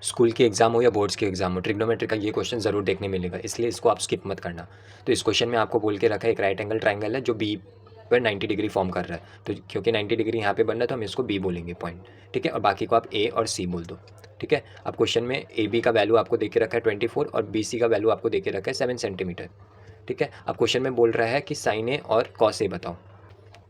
School के exam हो या बोर्ड्स के एग्ज़ाम हो, ट्रिग्नोमेट्री का ये क्वेश्चन ज़रूर देखने मिलेगा, इसलिए इसको आप स्किप मत करना। तो इस क्वेश्चन में आपको बोल के रखा है एक राइट एंगल ट्राइंगल है जो बी पर 90 डिग्री फॉर्म कर रहा है, तो क्योंकि 90 डिग्री यहाँ पे बन रहा है तो हम इसको बी बोलेंगे पॉइंट, ठीक है। और बाकी को आप ए और सी बोल दो, ठीक है। अब क्वेश्चन में ए बी का वैल्यू आपको दे के रखा है 24 और बी सी का वैल्यू आपको दे के रखा है 7 सेंटीमीटर, ठीक है। अब क्वेश्चन में बोल रहा है कि साइन ए और कॉस ए बताओ,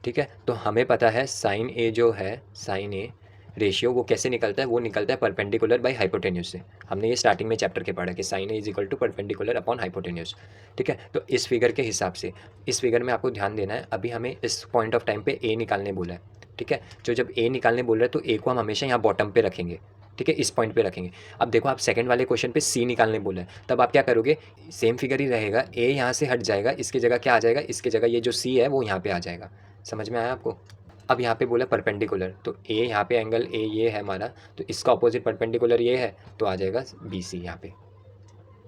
ठीक है। तो हमें पता है साइन ए जो है, साइन ए रेशियो वो कैसे निकलता है, वो निकलता है परपेंडिकुलर बाई हाइपोटेन्यूज से। हमने ये स्टार्टिंग में चैप्टर के पढ़ा कि sine A is equal to perpendicular upon hypotenuse, ठीक है। तो इस फिगर के हिसाब से, इस फिगर में आपको ध्यान देना है, अभी हमें इस पॉइंट ऑफ टाइम पे ए निकालने बोला है, ठीक है। जो जब ए निकालने बोल रहा है तो ए को हम हमेशा यहाँ बॉटम पे रखेंगे, ठीक है, इस पॉइंट पे रखेंगे। अब देखो आप सेकंड वाले क्वेश्चन पे सी निकालने बोला है, तब आप क्या करोगे, सेम फिगर ही रहेगा, ए यहाँ से हट जाएगा, इसकी जगह क्या आ जाएगा, इसकी जगह ये जो सी है वो यहाँ पे आ जाएगा। समझ में आया आपको। अब यहाँ पे बोला परपेंडिकुलर, तो ए यहाँ पे एंगल ए ये है हमारा, तो इसका ऑपोजिट परपेंडिकुलर ये है, तो आ जाएगा बी सी यहाँ पे,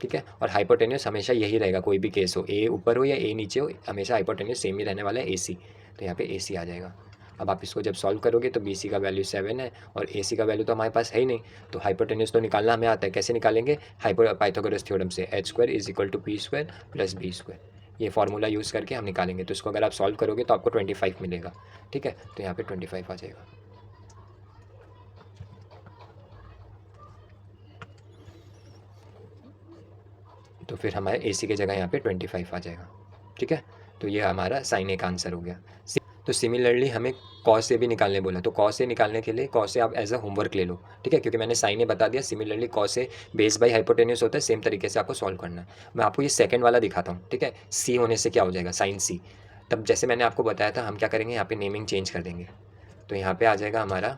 ठीक है। और हाइपोटेन्यूस हमेशा यही रहेगा, कोई भी केस हो, ए ऊपर हो या ए नीचे हो, हमेशा हाइपोटेन्यूस सेम ही रहने वाला है, ए सी। तो यहाँ पे ए सी आ जाएगा। अब आप इसको जब सॉल्व करोगे तो बी सी का वैल्यू 7 है और ए सी का वैल्यू तो हमारे पास है ही नहीं, तो हाइपोटेन्यूस तो निकालना हमें आता है, कैसे निकालेंगे, पाइथागोरस थ्योरम से, H square is equal to P square plus B square, ये फार्मूला यूज़ करके हम निकालेंगे। तो इसको अगर आप सॉल्व करोगे तो आपको 25 मिलेगा, ठीक है। तो यहाँ पे 25 आ जाएगा। तो फिर हमारे ए सी की जगह यहाँ पे 25 आ जाएगा, ठीक है। तो ये हमारा साइन ए का आंसर हो गया। तो सिमिलरली हमें कॉस से भी निकालने बोला, तो कॉस से निकालने के लिए कॉस से आप एज अ होमवर्क ले लो, ठीक है, क्योंकि मैंने साइन ए बता दिया। सिमिलरली कॉस से बेस बाई हाइपोटेन्यूस होता है, सेम तरीके से आपको सॉल्व करना है। मैं आपको ये सेकंड वाला दिखाता हूँ, ठीक है। सी होने से क्या हो जाएगा, साइन सी। तब जैसे मैंने आपको बताया था, हम क्या करेंगे, यहाँ पे नेमिंग चेंज कर देंगे। तो यहाँ पे आ जाएगा हमारा,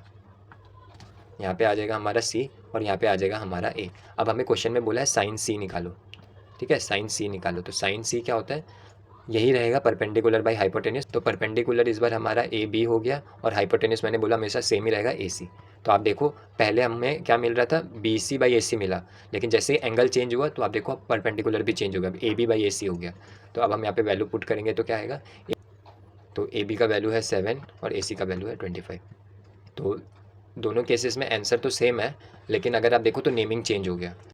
यहाँ पे आ जाएगा हमारा सी और यहाँ पे आ जाएगा हमारा ए। अब हमें क्वेश्चन में बोला है साइन सी निकालो, ठीक है, साइन सी निकालो। तो साइन सी क्या होता है, यही रहेगा परपेंडिकुलर बाई हाइपोटेन्यूस। तो परपेंडिकुलर इस बार हमारा ए बी हो गया और हाइपोटेन्यूस मैंने बोला हमेशा सेम ही रहेगा ए सी। तो आप देखो पहले हमें क्या मिल रहा था, बी सी बाई ए सी मिला, लेकिन जैसे एंगल चेंज हुआ तो आप देखो अब परपेंडिकुलर भी चेंज हो गया, अब ए बी बाई ए सी हो गया। तो अब हम यहाँ पे वैल्यू पुट करेंगे तो क्या आएगा, तो ए बी का वैल्यू है 7 और ए सी का वैल्यू है 25। तो दोनों केसेस में आंसर तो सेम है, लेकिन अगर आप देखो तो नेमिंग चेंज हो गया।